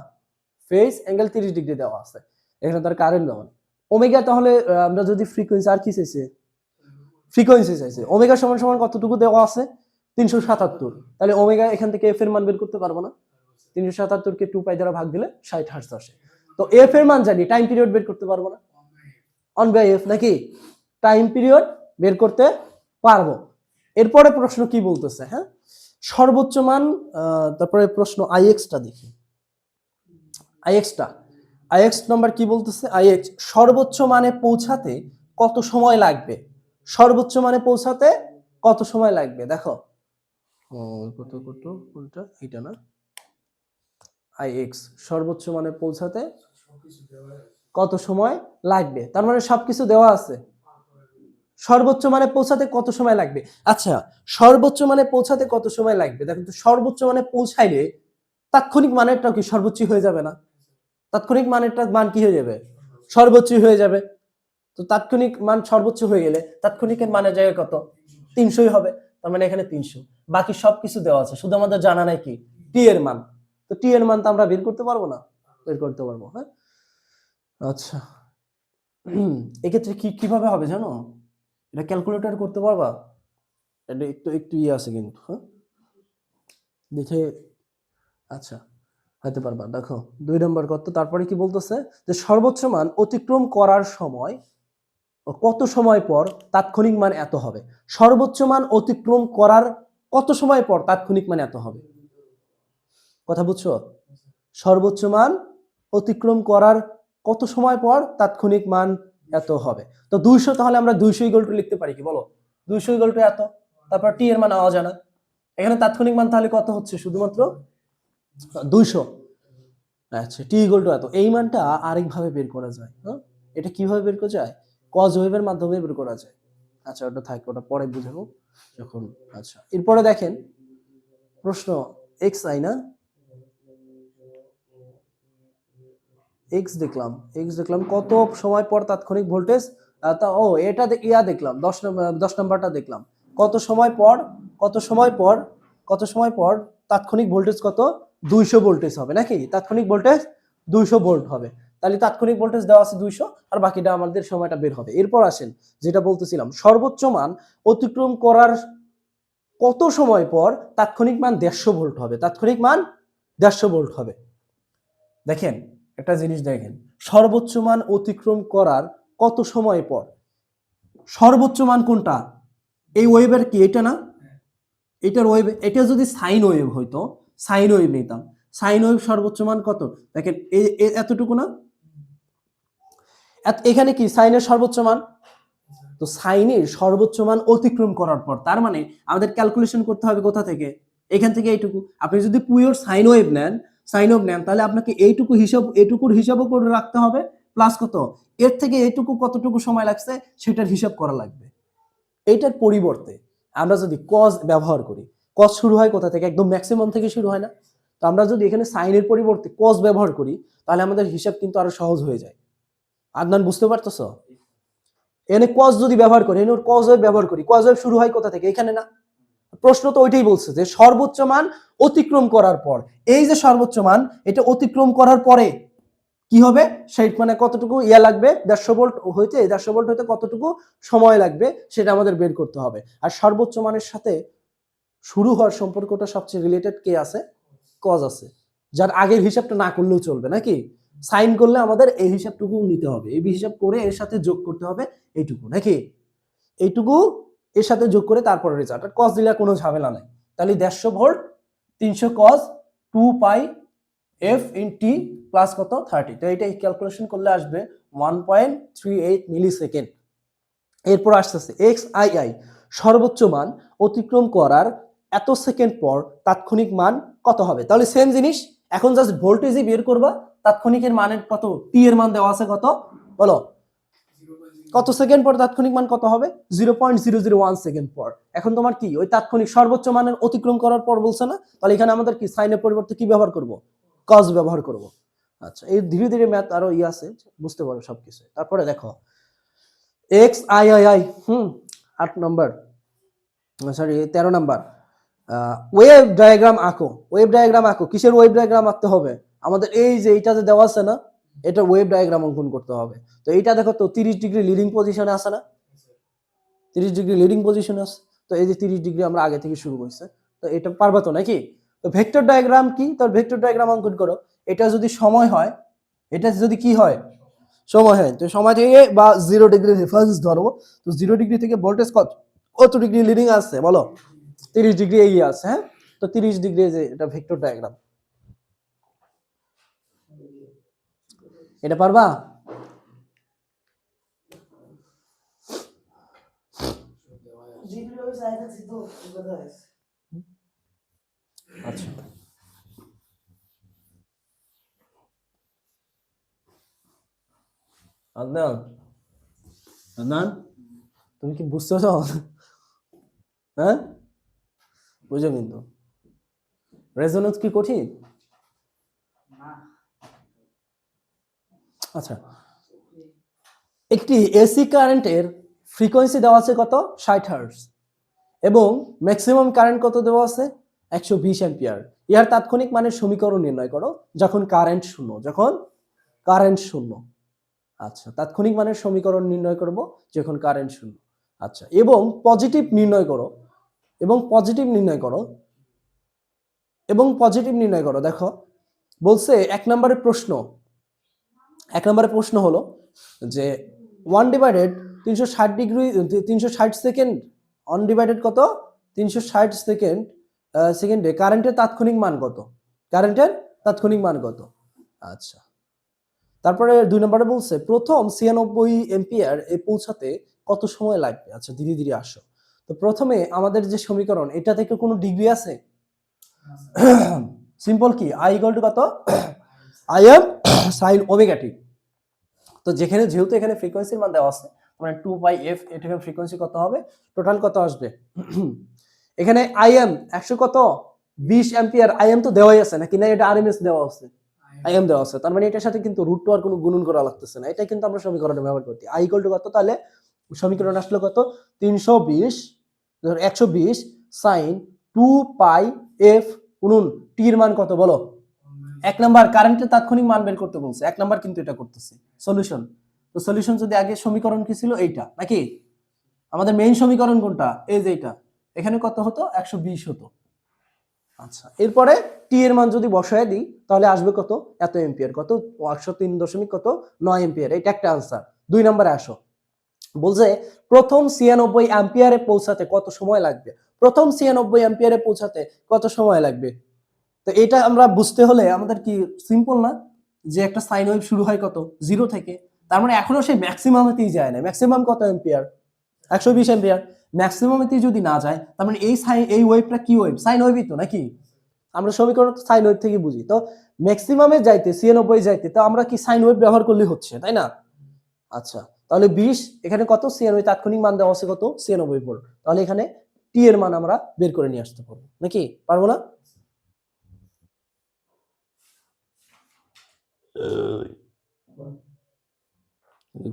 ফেজ অ্যাঙ্গেল 30 ডিগ্রি দেওয়া আছে, এখানে তার কারেন্ট দেওয়া নেই। ওমেগা তাহলে আমরা যদি ফ্রিকোয়েন্সি আর কি চাইছে, ফ্রিকোয়েন্সি চাইছে, ওমেগা সমান সমান কতটুকু দেওয়া আছে 377, তাহলে ওমেগা এখান থেকে এফ এর মান বের করতে পারবো না, 377 কে 2 পাই দ্বারা ভাগ দিলে 60 হার্টজ আসে। তো এফ এর মান জানি, টাইম পিরিয়ড বের করতে পারবো না, 1/f নাকি, টাইম পিরিয়ড বের করতে পারবো। এরপরে প্রশ্ন কি বলতেছে, হ্যাঁ সর্বোচ্চ মান, তারপরে প্রশ্ন আইএক্সটা দেখি, আইএক্স নাম্বার কি বলতেছে, আইএক্স সর্বোচ্চ মানে পৌঁছাতে কত সময় লাগবে, সর্বোচ্চ মানে পৌঁছাতে কত সময় লাগবে, দেখো কত কত কোনটা, এটা না, আইএক্স সর্বোচ্চ মানে পৌঁছাতে কত সময় লাগবে, তার মানে সবকিছু দেওয়া আছে, সর্বোচ্চ মানে পৌঁছাতে কত সময় লাগবে। আচ্ছা, সর্বোচ্চ মানে পৌঁছাতে কত সময় লাগবে, দেখো তো সর্বোচ্চ মানে পৌঁছাইলে তাৎক্ষণিক মানেরটাও কি সর্বোচ্চ হয়ে যাবে না, তাৎক্ষণিক মানেরটা মান কি হয়ে যাবে, সর্বোচ্চ হয়ে যাবে। তো তাৎক্ষণিক মান সর্বোচ্চ হয়ে গেলে তাৎক্ষণিকের মানের জায়গায় কত, 300ই হবে, তার মানে এখানে 300, বাকি সবকিছু দেওয়া আছে, শুধু আমাদের জানা নাই কি টি এর মান, তো টি এর মান তো আমরা বের করতে পারবো না, বের করতে পারবো, হ্যাঁ। আচ্ছা, এক্ষেত্রে কিভাবে হবে জানো, এটা ক্যালকুলেটর করতে পারবা, এটা একটু একটু ইয়ে আছে কিন্তু, হ্যাঁ দেখে, আচ্ছা হতে পারবা, দেখো 2 নম্বর কত, তারপরে কি বলতেছে যে সর্বোচ্চ মান অতিক্রম করার সময় কত সময় পর তাৎক্ষণিক মান এত হবে, সর্বোচ্চ মান অতিক্রম করার কত সময় পর তাৎক্ষণিক মান এত হবে, কথা বুঝছো, সর্বোচ্চ মান অতিক্রম করার কত সময় পর তাৎক্ষণিক মান এত হবে। তো 200, তাহলে আমরা 200 ইকুয়াল টু লিখতে পারি কি বলো, 200 ইকুয়াল টু এত, তারপর টি এর মান অজানা, এখানে তাৎক্ষণিক মান তাহলে কত হচ্ছে, শুধুমাত্র 200। আচ্ছা, টি ইকুয়াল টু এত, এই মানটা আরেকভাবে বের করা যায়, হ্যাঁ এটা কিভাবে বের করা যায়, কজ ওয়েভের মাধ্যমে বের করা যায়। আচ্ছা ওটা থাক, ওটা পরে বুঝাবো যখন। আচ্ছা এরপরে দেখেন প্রশ্ন এক্স আই না, এক্স দেখলাম কত সময় পর তাৎক্ষণিক ভোল্টেজ, তা ও এটা ইয়া দেখলাম 10 নম্বরটা দেখলাম, কত সময় পর কত সময় পর কত সময় পর তাৎক্ষণিক ভোল্টেজ কত, 200 ভোল্টেজ হবে নাকি, তাৎক্ষণিক ভোল্টেজ 200 ভোল্ট হবে, তাহলে তাৎক্ষণিক ভোল্টেজ দেওয়া আছে 200, আর বাকিটা আমাদের সময়টা বের হবে। এরপর আসেন যেটা বলতেছিলাম, সর্বোচ্চ মান অতিক্রম করার কত সময় পর তাৎক্ষণিক মান 150 ভোল্ট হবে, তাৎক্ষণিক মান 150 ভোল্ট হবে। দেখেন একটা জিনিস দেখেন, সর্বোচ্চ মান অতিক্রম করার কত সময় পর, সর্বোচ্চ মান কোনটা, এই ওয়েভের কি এটা না, এটার ওয়েভ, এটা যদি সাইন ওয়েভ হইতো, সাইন ওয়েভ নিতাম, সাইন ওয়েভ সর্বোচ্চ মান কত, দেখেন এতটুকু না, এখানে কি সাইনের সর্বোচ্চ মান, তো সাইনের সর্বোচ্চ মান অতিক্রম করার পর, তার মানে আমাদের ক্যালকুলেশন করতে হবে কোথা থেকে, এখান থেকে এইটুকু, আপনি যদি পিওর সাইন ওয়েভ নেন, তাহলে আপনাকে এইটুকু হিসাব, এটুকুর হিসাবও করে রাখতে হবে, প্লাস কত এর থেকে এইটুকু কতটুকু সময় লাগছে সেটার হিসাব করা লাগবে। এইটার পরিবর্তে আমরা যদি কজ ব্যবহার করি, কজ শুরু হয় কোথা থেকে, একদম ম্যাক্সিমাম থেকে শুরু হয় না, তো আমরা যদি এখানে সাইনের পরিবর্তে কজ ব্যবহার করি, তাহলে আমাদের হিসাব কিন্তু আরো সহজ হয়ে যায়। আদনান বুঝতে পারতেছো, এখানে কজ যদি ব্যবহার করি, এখানে কজ ওয়েভ ব্যবহার করি, কজ ওয়েভ শুরু হয় কোথা থেকে, এখানে না, প্রশ্ন তো ওইটাই বলছে যে সর্বোচ্চ মান অতিক্রম করার পর, এই যে সর্বোচ্চ মান এটা অতিক্রম করার পরে কি হবে, সেই মানে কতটুকু ইয়া লাগবে, 150 ভোল্ট হইতে 150 ভোল্ট হইতে কতটুকু সময় লাগবে সেটা আমাদের বের করতে হবে। আর সর্বোচ্চ মানের সাথে শুরু হওয়ার সম্পর্কটা সবচেয়ে রিলেটেড কে আছে, কজ আছে, যার আগের হিসাবটা না করলেও চলবে নাকি, সাইন করলে আমাদের এই হিসাবটুকু নিতে হবে, এই হিসাব করে এর সাথে যোগ করতে হবে এইটুকু নাকি, এইটুকু এর সাথে যোগ করে তারপরে রেজাল্ট, কজ দিলে কোনো ঝামেলা নাই। তাহলে 150 volt 300 cos 2 pi F in T plus কত 30, তো এটা ক্যালকুলেশন করলে আসবে 1.38 মিলি সেকেন্ড। এরপর আসতেছে এক্স আই আই, সর্বোচ্চ মান অতিক্রম করার এত সেকেন্ড পর তাৎক্ষণিক মান কত হবে, তাহলে সেম জিনিস, এখন জাস্ট ভোল্টেজই বের করবা, তাৎক্ষণিকের মানের কত, টি এর মান দেওয়া আছে কত বলো, কত সেকেন্ড পর তাৎক্ষণিক মান কত হবে, 0.001 সেকেন্ড পর। এখন তোমার কি ওই তাৎক্ষণিক সর্বোচ্চ মানের অতিক্রম করার পর বলছে না, তাহলে এখানে আমাদের কি সাইনের পরিবর্তে কি ব্যবহার করব, কজ ব্যবহার করব। আচ্ছা এই ধীরে ধীরে ম্যাথ আরো ই আছে, বুঝতে পারো সবকিছু। তারপরে দেখো x I I I 8 number, sorry 13 number, wave diagram আঁকো, ওয়েভ ডায়াগ্রাম আঁকো, কিসের ওয়েভ ডায়াগ্রাম আঁকতে হবে, আমাদের এই যে এইটা যে দেওয়া আছে না, এটা ওয়েভ ডায়াগ্রাম অঙ্কন করতে হবে। তো এইটা দেখো তো 30 ডিগ্রি লিডিং পজিশনে আছে না, 30 ডিগ্রি লিডিং পজিশনে আছে। তো এই যে 30 ডিগ্রি আমরা আগে থেকে শুরু করছে, তো এটা পারবা তো নাকি? তো ভেক্টর ডায়াগ্রাম কি, তোর ভেক্টর ডায়াগ্রাম অঙ্কন করো। এটা যদি সময় হয়, এটা যদি কি হয়, সময় হয়, তো সময় থেকে বা 0 ডিগ্রি রেফারেন্স ধরবো। তো 0 ডিগ্রি থেকে ভোল্টেজ কত ডিগ্রি লিডিং আছে বলো? 30 ডিগ্রি এগিয়ে আছে। হ্যাঁ, তো 30 ডিগ্রি যে এটা ভেক্টর ডায়াগ্রাম, এটা পারবা? আচ্ছা, আদনান, আদনান, তুমি কি বুঝতেছ? হ্যাঁ, বুঝো কিন্তু রেজোনেন্স কি কঠিন? আচ্ছা, একটি এসি কারেন্টের ফ্রিকোয়েন্সি দেওয়া আছে কত? 60 হার্টজ, এবং ম্যাক্সিমাম কারেন্ট কত দেওয়া আছে? 120 অ্যাম্পিয়ার। ইহার তাৎক্ষণিক মানের সমীকরণ নির্ণয় করো যখন কারেন্ট শূন্য, যখন কারেন্ট শূন্য। আচ্ছা, তাৎক্ষণিক মানের সমীকরণ নির্ণয় করব যখন কারেন্ট শূন্য। আচ্ছা, এবং পজিটিভ নির্ণয় করো, এবং পজিটিভ নির্ণয় করো, এবং পজিটিভ নির্ণয় করো। দেখো বলছে 1 নম্বরের প্রশ্ন, 1 নম্বরের প্রশ্ন হলো যে 1 ডিভাইডেড 360 ডিগ্রি 360 সেকেন্ড, অনডিভাইডেড কত 360 সেকেন্ড সেকেন্ডে কারেন্টের তাৎক্ষণিক মান কত? কারেন্টের তাৎক্ষণিক মান কত? আচ্ছা, তারপরে 2 নম্বরে বলছে প্রথম 96 এম্পিয়ার এ পৌঁছাতে কত সময় লাগবে? আচ্ছা, ধীরে ধীরে আসো। তো প্রথমে আমাদের যে সমীকরণ, এটা থেকে কোনো ডিগ্রি আছে? সিম্পল কি, আই ইকুয়াল টু কত? I am sine omega t. তো যেখানে যেহেতু এখানে ফ্রিকোয়েন্সির মান দেওয়া আছে, মানে 2 বাই এফ, এটাকে ফ্রিকোয়েন্সি কত হবে? টোটাল কত আসবে? এখানে আই এম 100 কত 20 অ্যাম্পিয়ার, আই এম তো দেওয়াই আছে নাকি না? এটা আরএমএস দেওয়া আছে, আই এম দেওয়া আছে, তার মানে এটার সাথে কিন্তু রুট টু আর কোনো গুণন করা লাগতেছে না। এটা কিন্তু আমরা সমীকরণে ব্যবহার করতে, আই ইকুয়াল টু কত, তাহলে সমীকরণ আসলো কত? 320 120 সাইন 2 পাই এফ গুণন টি এর মান কত বলো? 1 নাম্বার কারেন্টের তাৎক্ষণিক মান বের করতে বলছে, 1 নাম্বার কিন্তু এটা করতেছে সলিউশন। তো সলিউশন যদি আগে সমীকরণ কি ছিল? এইটা নাকি? আমাদের মেইন সমীকরণ কোনটা? এই যে এটা, এখানে কত হতো? 120 হতো। আচ্ছা, এরপরে টি এর মান যদি বসায় দিই তাহলে আসবে কত? এত এম্পিয়ার, কত? 103 কত 9 এম্পিয়ার। এটা একটা আনসার। 2 নম্বরে আসো, বলছে প্রথম 96 অ্যাম্পিয়ারে পৌঁছাতে কত সময় লাগবে? প্রথম 96 অ্যাম্পিয়ারে পৌঁছাতে কত সময় লাগবে? তো এটা আমরা বুঝতে হলে আমাদের কি সিম্পল না, যে একটা সাইন ওয়েভ শুরু হয় কত? 0 থেকে, তার মানে এখনো সেই ম্যাক্সিমামেতেই যায় না। ম্যাক্সিমাম কত এম্পিয়ার? 120 এম্পিয়ার। ম্যাক্সিমামেতেই যদি না যায়, তার মানে এই ওয়েভটা কি ওয়েভ? সাইন ওয়েভই তো নাকি? আমরা সমীকরণ সাইন ওয়েভ থেকে বুঝি। তো ম্যাক্সিমামে যাইতে 96 যাইতে, তো আমরা কি সাইন ওয়েভ ব্যবহার করলে হচ্ছে, তাই না? আচ্ছা, তাহলে 20, এখানে কত? 96, তাৎক্ষণিক মান দেওয়া আছে কত? 96 ভোল্ট। তাহলে এখানে টি এর মান আমরা বের করে নিয়ে আসতে পারবো নাকি? পারবো না?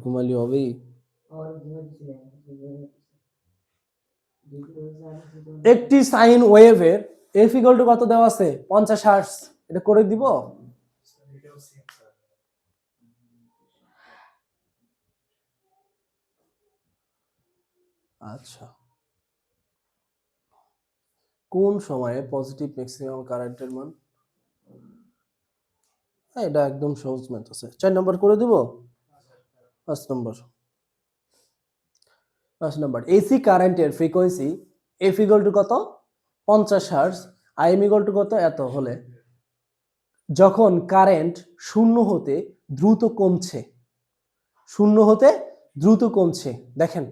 ঘুমালি হবেই। একটি সাইন ওয়েভের এফ ইকুয়াল টু কত দেওয়া আছে? 50 হার্টজ। এটা করে দিব। আচ্ছা, কোন সময়ে পজিটিভ ম্যাক্সিমাম কারেন্টের মান? এটা একদম সহজ ম্যাথ আছে। 4 নম্বর করে দিব। 5 নম্বর, 5 নম্বর, এসি কারেন্টের ফ্রিকোয়েন্সি এফ ইকুয়াল টু কত? 50 hertz, I am equal to কত? এত হলে যখন কারেন্ট শূন্য হতে দ্রুত কমছে, শূন্য হতে দ্রুত কমছে, দেখেন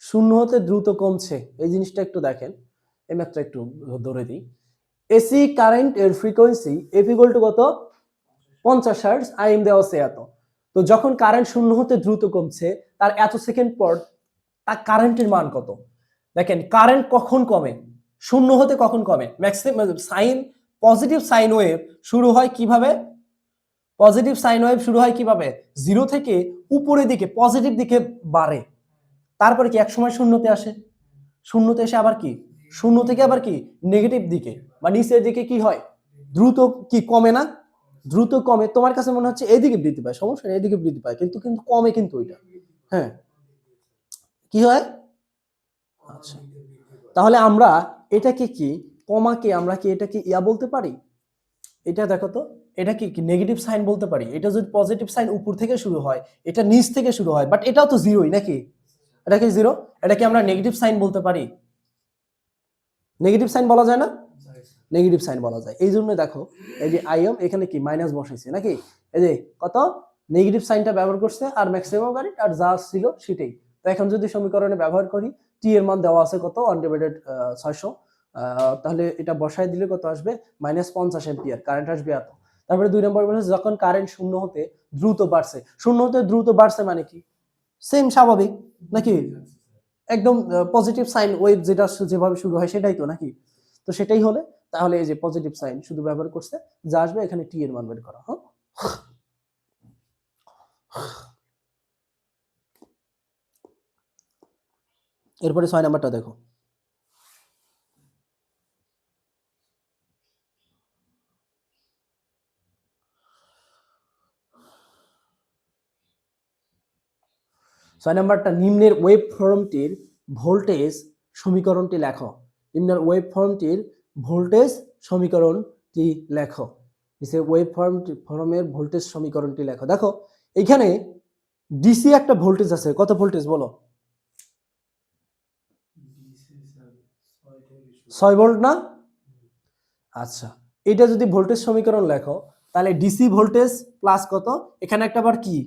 শূন্য হতে দ্রুত কমছে, এই জিনিসটা একটু দেখেন, এই ম্যাথটা একটু ধরে দিই। এসি কারেন্ট এর ফ্রিকোয়েন্সি এফ ইকুয়াল টু কত? 50 হার্টজ, আই এম দেওয়া আছে এত। তো যখন কারেন্ট শূন্য হতে দ্রুত কমছে, তার এত সেকেন্ড পর তার কারেন্টের মান কত? দেখেন কারেন্ট কখন কমে? শূন্য হতে কখন কমে? Maximum sine, positive sine wave শুরু হয় কিভাবে? পজিটিভ সাইন ওয়েভ শুরু হয় কিভাবে? 0 থেকে উপরের দিকে পজিটিভ দিকে বাড়ে, তারপরে কি এক সময় শূন্যতে আসে, শূন্যতে এসে আবার কি শূন্য থেকে আবার কি নেগেটিভ দিকে বা নিচের দিকে কি হয়? দ্রুত কি কমে না? দ্রুত কমে, তোমার কাছে মনে হচ্ছে এদিকে বৃদ্ধি পায়, সমস্যা নেই, এদিকে বৃদ্ধি পায়, কিন্তু কিন্তু কমে কিন্তু ওইটা। হ্যাঁ, কি হয়? আচ্ছা, তাহলে আমরা এটাকে কি, কমাকে আমরা কি এটাকে ইয়া বলতে পারি? এটা দেখো তো, এটা কি নেগেটিভ সাইন বলতে পারি? এটা যদি পজিটিভ সাইন উপর থেকে শুরু হয়, এটা নিচ থেকে শুরু হয়, বাট এটাও তো জিরোই নাকি? এটা কি জিরো? এটা কি আমরা নেগেটিভ সাইন বলতে পারি? নেগেটিভ সাইন বলা যায় না? নেগেটিভ সাইন বলা যায়। এই জন্য দেখো এই যে আইএম এখানে কি মাইনাস বসাইছে নাকি, এই যে কত নেগেটিভ সাইনটা ব্যবহার করছে, আর ম্যাক্সিমাম কারেন্ট আর যা ছিল সেটাই। তো এখন যদি সমীকরণে ব্যবহার করি, টি এর মান দেওয়া আছে কত 1/600, তাহলে এটা বসায় দিলে কত আসবে, -50 এম্পিয়ার কারেন্ট আসবে এত। তারপরে 2 নম্বর বলেছে যখন কারেন্ট শূন্য হতে দ্রুত বাড়ছে, শূন্য হতে দ্রুত বাড়ছে মানে কি, সেম স্বাভাবিক নাকি, একদম পজিটিভ সাইন ওয়েভ যেটা যেভাবে শুরু হয় সেটাই তো নাকি। তো সেটাই হলে তাহলে এই যে পজিটিভ সাইন শুধু ব্যবহার করছে, যা আসবে এখানে টি এর মান বের করা। হ্যাঁ, এরপরে 6 নাম্বারটা দেখো। ছয় নাম্বারটা, নিম্নের ওয়েব ফর্মটির ভোল্টেজ সমীকরণটি লেখো। নিম্নের ওয়েব ফর্মটির ভোল্টেজ সমীকরণটি লেখো। নিচে ওয়েব ফর্মের ভোল্টেজ সমীকরণটি লেখো। দেখো এখানে ডিসি একটা ভোল্টেজ আছে, কত ভোল্টেজ বলো? 6 ভোল্ট না? আচ্ছা, এটা যদি ভোল্টেজ সমীকরণ লেখো, তাহলে ডিসি ভোল্টেজ প্লাস কত, এখানে একটা আবার কি,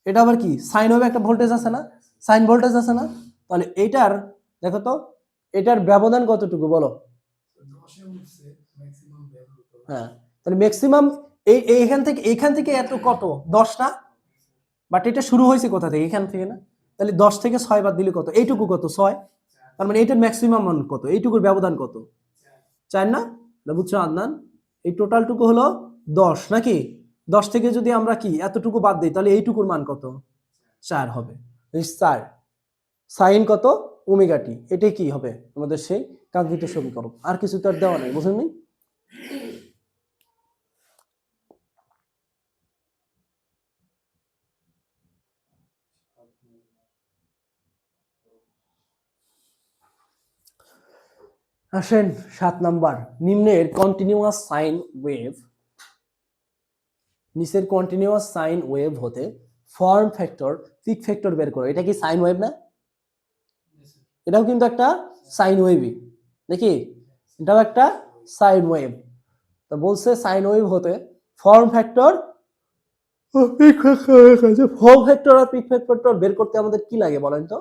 এটা আবার কি সাইন ওয়েভ একটা ভোল্টেজ আছে না, সাইন ভোল্টেজ আছে না, তাহলে এইটার দেখো তো এটার ব্যবধান কতটুকু বলো? হ্যাঁ, তাহলে ম্যাক্সিমাম এইখান থেকে এত কত 10 না, বাট এটা শুরু হয়েছে কোথা থেকে, এখান থেকে না, তাহলে 10 থেকে 6 বাদ দিলে কত, এইটুকু কত 6, তার মানে এইটার ম্যাক্সিমাম মান কত, এইটুকুর ব্যবধান কত 4 না, বুঝছো আদনান? এই টোটালটুকু হলো 10 নাকি, 10 থেকে যদি আমরা কি এতটুকু বাদ দিই, তাহলে এইটুকুর মান কত 4 হবে। 4 সাইন কত ওমেগা টি, এটাই কি হবে আমাদের সেই কাঙ্ক্ষিত সমীকরণ, আর কিছু তো আর দেওয়া নাই, বুঝলেন? আসেন 7 নাম্বার, নিম্নের কন্টিনিউয়াস সাইন ওয়েভ, নিচের কন্টিনিউয়াস সাইন ওয়েভ হতে ফর্ম ফ্যাক্টর পিক ফ্যাক্টর বের করো। এটা কি সাইন ওয়েভ না? এটাও কিন্তু একটা সাইন ওয়েভই নাকি, এটাও একটা সাইন ওয়েভ। তো বলছে সাইন ওয়েভ হতে ফর্ম ফ্যাক্টর ফর্ম ফ্যাক্টর আর পিক ফ্যাক্টর বের করতে আমাদের কি লাগে বলেন তো?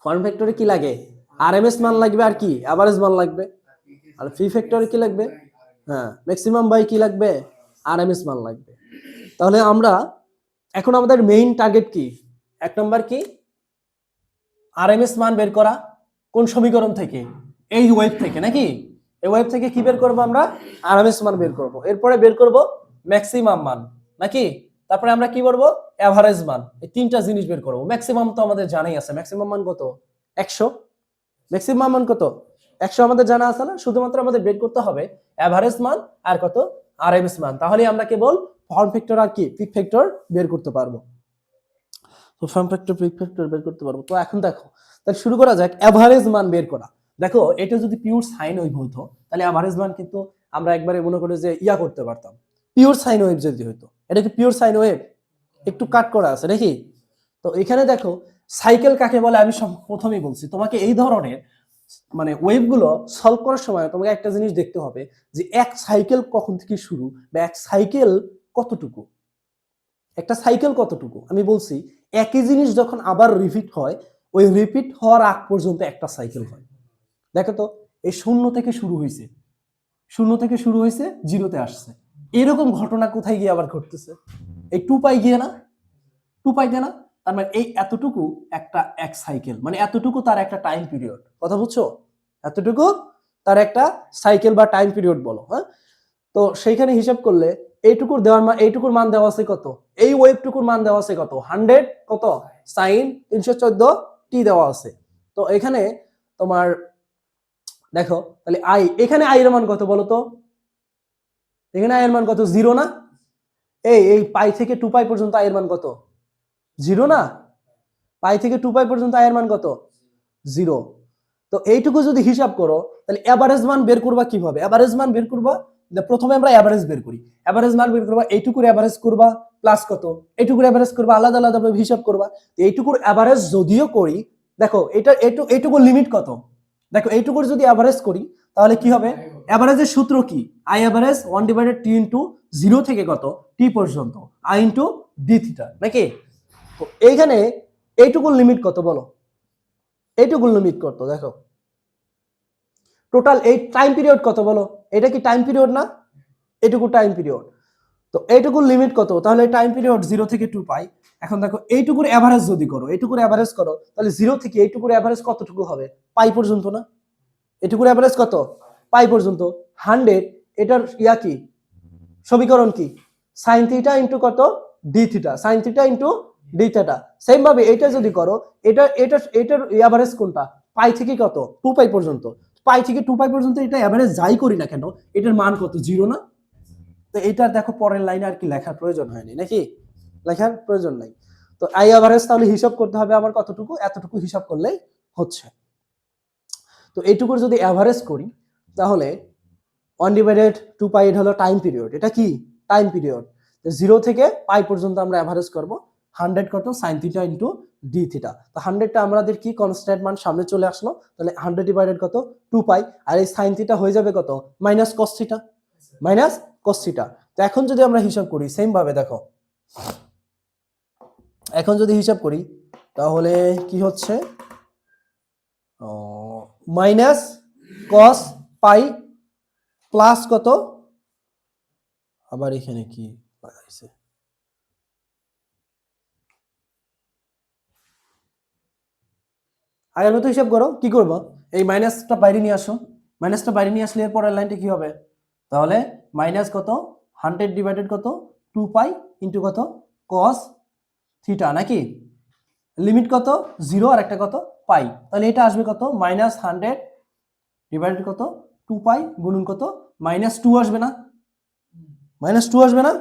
ফর্ম ফ্যাক্টরে কি লাগে? আরএমএস মান লাগবে, আর কি এভারেজ মান লাগবে, আর পি ফ্যাক্টরে কি লাগবে? হ্যাঁ, ম্যাক্সিমাম বাই কি লাগবে? আরএমএস মান লাগবে। তাহলে আমরা এখন আমাদের মেইন টার্গেট কি, 1 নাম্বার কি, আরএমএস মান বের করা। কোন সমীকরণ থেকে? এই ওয়েভ থেকে নাকি, এই ওয়েভ থেকে কি বের করব আমরা? আরএমএস মান বের করব। এরপরে বের করব ম্যাক্সিমাম মান নাকি, তারপরে আমরা কি করব? এভারেজ মান। এই তিনটা জিনিস বের করব। ম্যাক্সিমাম তো আমাদের জানাই আছে, ম্যাক্সিমাম মান কত? 100। ম্যাক্সিমাম মান কত? 100 আমাদের জানা আছে না, শুধুমাত্র আমাদের বের করতে হবে এভারেজ মান আর কত? আরএমএস মান। তাহলে আমরা কেবল ফর্ম ফ্যাক্টর আর কি পিক ফ্যাক্টর বের করতে পারবো। তো ফর্ম ফ্যাক্টর পিক ফ্যাক্টর বের করতে পারবো। তো এখন দেখো, তাহলে শুরু করা যাক এভারেজ মান বের করা। দেখো এটা যদি পিওর সাইন ওয়েভ হতো, তাহলে এভারেজ মান কিন্তু আমরা একবারে মনে করে যে ইয়া করতে পারতাম। পিওর সাইন ওয়েভ যদি হতো, এটা কি পিওর সাইন ওয়েভ? একটু কাট করা আছে নাকি। তো এখানে দেখো সাইকেল কাকে বলে, আমি প্রথমেই বলছি তোমাকে এই ধরনের মানে ওয়েভগুলো সলভ করার সময় তোমাকে একটা জিনিস দেখতে হবে যে এক সাইকেল কখন থেকে শুরু, বা এক সাইকেল কতটুকু, একটা সাইকেল কতটুকু। আমি বলছি একই জিনিস যখন আবার রিপিট হয়, ওই রিপিট হওয়ার আগ পর্যন্ত একটা সাইকেল হয়। দেখো তো, এই শূন্য থেকে শুরু হয়েছে, শূন্য থেকে শুরু হয়েছে, জিরোতে আসছে, এরকম ঘটনা কোথায় গিয়ে আবার ঘটতেছে? এই 2 পাই গিয়ে না, 2 পাইতে না, তার মানে এই এতটুকু একটা এক সাইকেল, মানে এতটুকু তার একটা টাইম পিরিয়ড। কথা বুঝছো? এতটুকু তার একটা সাইকেল বা টাইম পিরিয়ড বলো। হ্যাঁ, তো সেইখানে হিসাব করলে এইটুকুর দেওয়ার মান, এইটুকুর মান দেওয়া আছে কত, এই ওয়েভটুকুর মান দেওয়া আছে কত, 100 কত সাইন 314 টি দেওয়া আছে। তো এখানে তোমার দেখো তাহলে আই, এখানে আই এর মান কত বলো তো? এখানে আই এর মান কত? 0 না? এই পাই থেকে 2 পাই পর্যন্ত আই এর মান কত? 0 না? পাই থেকে 2 পাই পর্যন্ত আই এর মান কত? 0। তো এইটুকু যদি হিসাব করো তাহলে এভারেজ মান বের করবা কিভাবে? এভারেজ মান বের করবা, প্রথমে আমরা এভারেজ বের করি। এভারেজ মান বের করবা, এইটুকুর এভারেজ করবা প্লাস কত, এইটুকুর এভারেজ করবা, আলাদা আলাদা ভাবে হিসাব করবা। এইটুকুর এভারেজ যদিও করি, দেখো এটা এইটুকুর লিমিট কত? দেখো এইটুকুর যদি এভারেজ করি তাহলে কি হবে? এভারেজের সূত্র কি? I average 1 divided T into 0 থেকে কত টি পর্যন্ত আই ইনটু ডি থিটা, নাকি? তো এইখানে এইটুকুর লিমিট কত বলো? এইটুকুর লিমিট কত? দেখো টোটাল এই টাইম পিরিয়ড কত বলো? এটা কি টাইম পিরিয়ড না? এইটুকু টাইম পিরিয়ড। তো এইটুকুর লিমিট কত? তাহলে টাইম পিরিয়ড 0 থেকে 2 পাই। এখন দেখো এইটুকুর এভারেজ যদি করো, এইটুকুর এভারেজ করো, তাহলে 0 থেকে এইটুকুর এভারেজ কতটুকু হবে? পাই পর্যন্ত না? এটুকুর এভারেজ কত? পাই পর্যন্ত। 100 এটার ইয়া কি সমীকরণ কি? সাইন থিটা ইনটু কত? D theta. Sine theta into D theta. Same ভাবে এটা যদি করো, এটার এভারেজ কোনটা? পাই থেকে কত? 2 পাই পর্যন্ত। পাই থেকে 2 পাই পর্যন্ত এটা এভারেজ যাই করি না কেন, এটার মান কত? 0 না? তো এটা দেখো পরের লাইনে আর কি লেখার প্রয়োজন হয়নি, নাকি? লেখার প্রয়োজন নাই। তো আই এভারেজ তাহলে হিসাব করতে হবে আমার কতটুকু? এতটুকু হিসাব করলেই হচ্ছে। তো এইটুকুর যদি এভারেজ করি তাহলে 1 ডিভাইডেড 2 পাই এটা হলো টাইম পিরিয়ড। এটা কি? Time period. 0 থেকে পাই পর্যন্ত আমরা এভারেজ করব। 100 কত? sin theta into D theta. তো 100টা আমাদের কি কনস্ট্যান্ট মান সামনে চলে আসলো, তাহলে 100 ডিভাইডেড কত? 2 পাই। আর এই sin থিটা হয়ে যাবে কত? Minus cos theta. Minus cos theta. তো এখন যদি আমরা হিসাব করি সেম ভাবে, দেখো এখন যদি হিসাব করি তাহলে কি হচ্ছে? মাইনাস cos পাই প্লাস কত? আবার এখানে কি লাগাইছে? আগের মতো হিসাব করো। কি করবো? এই মাইনাসটা বাইরে নিয়ে আসো। মাইনাসটা বাইরে নিয়ে আসলে এর পরের লাইনটা কি হবে? তাহলে মাইনাস কত? 100 ডিভাইডেড কত? 2 পাই ইনটু কত? cos থিটা, নাকি? লিমিট কত? 0 আর একটা কত? পাই। তাহলে এটা আসবে কত? মাইনাস 100 ডিভাইডেড কত? 2 পাই গুণন কত? মাইনাস 2 আসবে না? মাইনাস 2 আসবে না?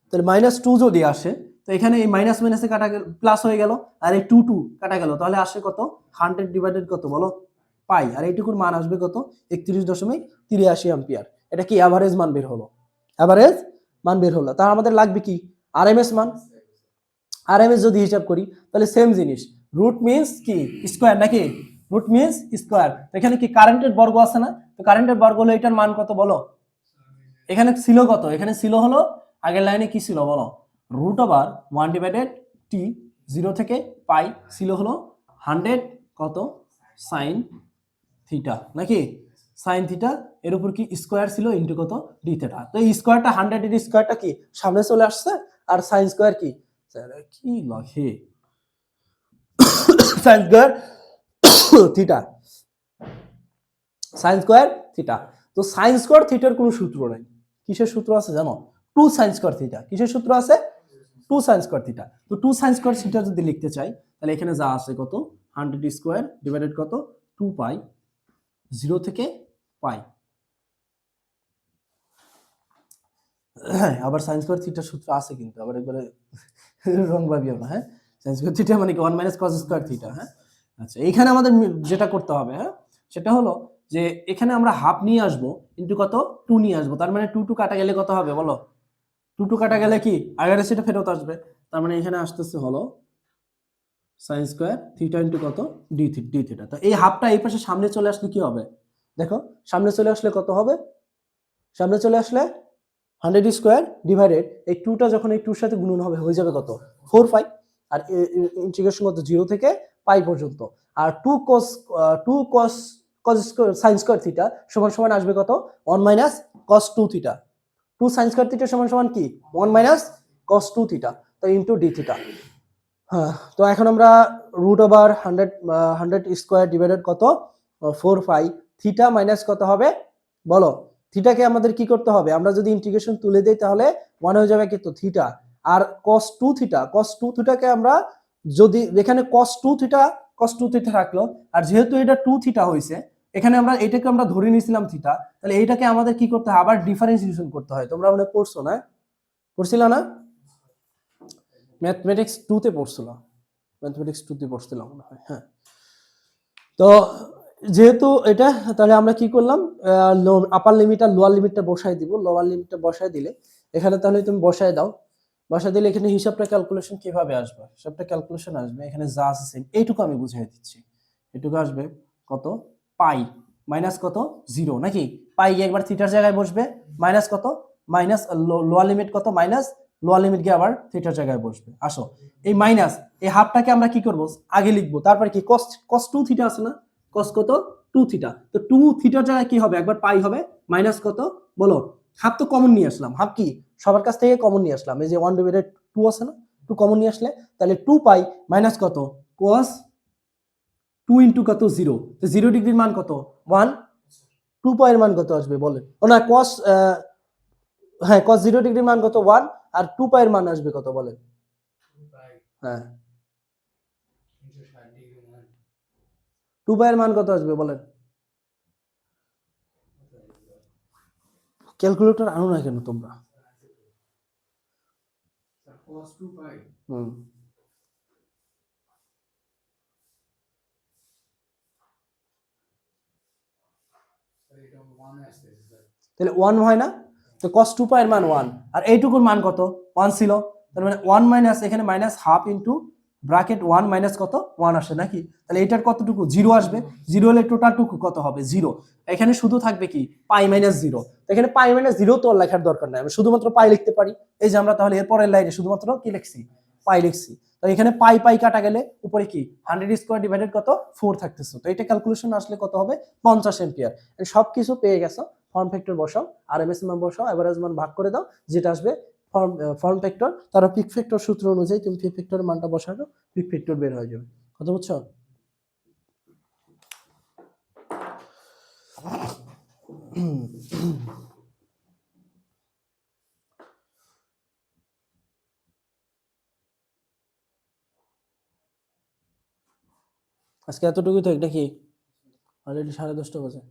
তাহলে মাইনাস 2 যদি আসে, তো এখানে এই মাইনাস মাইনাসে কাটা গেল, প্লাস হয়ে গেল, আর এই 2 কাটা গেল, তাহলে আসে কত? 100 ডিভাইডেড কত বলো? পাই। আর এইটুকুর মান আসবে কত? 31.83 অ্যাম্পিয়ার। এটা কি এভারেজ মান বের হলো? এভারেজ মান বের হলো। তার আমাদের লাগবে কি? আরএমএস মান। আরএমএস যদি হিসাব করি তাহলে সেম জিনিস, রুট মিন্স কি? স্কয়ার, নাকি? Root means square. এখানে কি কারেন্টের বর্গ আছে না? তো কারেন্টের বর্গ হলো এটার মান কত বলো? এখানে ছিল কত? এখানে ছিল হলো আগের লাইনে কি ছিল বলো? রুট ওভার 1 ডিভাইডেড টি, 0 থেকে পাই, ছিল হলো 100 কত? সাইন থিটা, নাকি? সাইন থিটা এর উপর কি স্কয়ার ছিল ইনটু কত? D theta. তো এই স্কয়ারটা 100 এর স্কয়ারটা কি সামনে চলে আসছে, আর সাইন স্কয়ার কি? কি লাগে sine square theta. Sine square theta. তো সাইন স্কয়ার থিটার কোনো সূত্র নাই। কিসের সূত্র আছে জানো? 2 সাইন স্কয়ার থিটা। কিসের সূত্র আছে? 2 সাইন স্কয়ার থিটা। তো 2 সাইন স্কয়ার থিটা যদি লিখতে চাই তাহলে এখানে যা আছে কত? 100 স্কয়ার ডিভাইডেড কত? 2 পাই, 0 থেকে পাই। আবার সাইন স্কয়ার থিটার সূত্র আছে কিন্তু, আবার একবারে রং ভাবিও না, হ্যাঁ? সাইন স্কয়ার থিটা মানে কি 1 মাইনাস cos স্কয়ার থিটা, হ্যাঁ? আচ্ছা, এখানে আমাদের যেটা করতে হবে, হ্যাঁ, সেটা হলো যে এখানে আমরা হাফ নিয়ে আসবো ইনটু কত? 2 নিয়ে আসবো। তার মানে 2 কাটা গেলে কত হবে বলো? 2 কাটা গেলে কি আগের সেটা ফেরত আসবে। তার মানে এখানে আসতেছে হলো সাইন স্কয়ার থিটা ইনটু কত? D theta. তো এই হাফটা এই পাশে সামনে চলে আসলে কি হবে? দেখো সামনে চলে আসলে কত হবে? সামনে চলে আসলে 100 স্কয়ার ডিভাইডেড এই 2টা যখন এই 2 সাথে গুণন হবে হয়ে যাবে কত? 4 পাই। আর ইন্টিগ্রেশন কত? 0 থেকে পাই পর্যন্ত। আর 2 cos sin স্কয়ার থিটা সমান সমান আসবে কত? 1 minus cos 2 theta. 2 sin square theta সমান সমান কি? 1 মাইনাস cos 2 থিটা। তো ইনটু ডি থিটা। হ্যাঁ, তো এখন আমরা রুট ওভার 100 স্কয়ার ডিভাইডেড কত? 4 পাই। থিটা মাইনাস কত হবে বলো? থিটাকে আমাদের কি করতে হবে? আমরা যদি ইন্টিগ্রেশন তুলে দেই তাহলে 1 হয়ে যাবে কিন্তু থিটা। আর cos 2 থিটা, cos 2 থিটাকে আমরা যদি এখানে cos 2 থিটা রাখলো, আর যেহেতু এটা 2 থিটা হইছে, এখানে আমরা এটাকে আমরা ধরে নিয়েছিলাম থিটা, তাহলে এইটাকে আমাদের কি করতে হয়, আবার ডিফারেন্সিয়েশন করতে হয়। তোমরা মনে পড়ছো না, পড়ছিল না, ম্যাথমেটিক্স 2 তে পড়ছিল, ম্যাথমেটিক্স 2 তে পড়ছিলাম মনে হয়, হ্যাঁ। তো যেহেতু এটা, তাহলে আমরা কি করলাম, আপার লিমিট আর লোয়ার লিমিটটা বসাই দিব। লোয়ার লিমিটটা বসাই দিলে এখানে, তাহলে তুমি বসাই দাও, বসাই দিলে এখানে হিসাবটা ক্যালকুলেশন কিভাবে আসবে, হিসাবটা ক্যালকুলেশন আসবে এখানে যা আছে সেম, এইটুকু আমি বুঝিয়ে দিচ্ছি। এটুকু আসবে কত, পাই মাইনাস কত, 0 নাকি, পাই গিয়ে একবার থিটার জায়গায় বসবে, মাইনাস কত, মাইনাস লোয়ার লিমিট কত, মাইনাস লোয়ার লিমিট গিয়ে আবার থিটার জায়গায় বসবে। আসো, এই মাইনাস এই হাফটাকে আমরা কি করব, আগে লিখবো, তারপর কি cos cos 2 থিটা আছে না, cos কত 2 থিটা, তো 2 থিটার জায়গায় কি হবে, একবার পাই হবে, মাইনাস কত বলো, হাফ তো কমন নিয়ে আসলাম, হাফ কি সবার কাছ থেকে কমন নিয়ে আসলাম, এই যে 1/2 আছে না, 2 কমন নিয়ে আসলে, তাহলে 2 পাই মাইনাস কত, cos 2 ইনটু কত 0, তো 0 ডিগ্রির মান কত 1, 2 পাই এর মান কত আসবে বলেন, ও না cos, হ্যাঁ cos 0 ডিগ্রির মান কত 1, আর 2 পাই এর মান আসবে কত বলেন, হ্যাঁ 2 পাই এর মান কত আসবে বলেন, ক্যালকুলেটর আনো না কেন তোমরা, হুম তাহলে 1 হয় না, তো cos 2 পাই এর মান 1, আর এইটুকুর মান কত 1 ছিল, তার মানে 1 মাইনাস এখানে minus half into bracket 1 minus কত 1 আসে নাকি, তাহলে এটার কতটুকু 0 আসবে, 0 হলে টোটালটুকু কত হবে 0, এখানে শুধু থাকবে কি পাই মাইনাস 0, এখানে পাই মাইনাস 0 তো লেখার দরকার নাই, আমি শুধুমাত্র পাই লিখতে পারি, এই যে আমরা তাহলে এর পরের লাইনে শুধুমাত্র কি লিখছি, পাই লিখছি, তো এখানে পাই পাই কাটা গেলে উপরে কি 100 স্কয়ার ডিভাইডেড কত 4 থাকতেছে, তো এটা ক্যালকুলেশন আসলে কত হবে 50 এম্পিয়ার। সবকিছু পেয়ে গেছো, ফর্ম ফ্যাক্টর বসাও, আরএমএস মান বসাও, এভারেজ মান ভাগ করে দাও, যেটা আসবে ফর্ম ফ্যাক্টর, তার পিক ফ্যাক্টর সূত্র অনুযায়ী তুমি পিক ফ্যাক্টরের মানটা বসাও, পিক ফ্যাক্টর বের হয়ে যাবে, কথা বুঝছো? আজকে এতটুকুই তো, এটা কি অলরেডি 10:30 বাজে।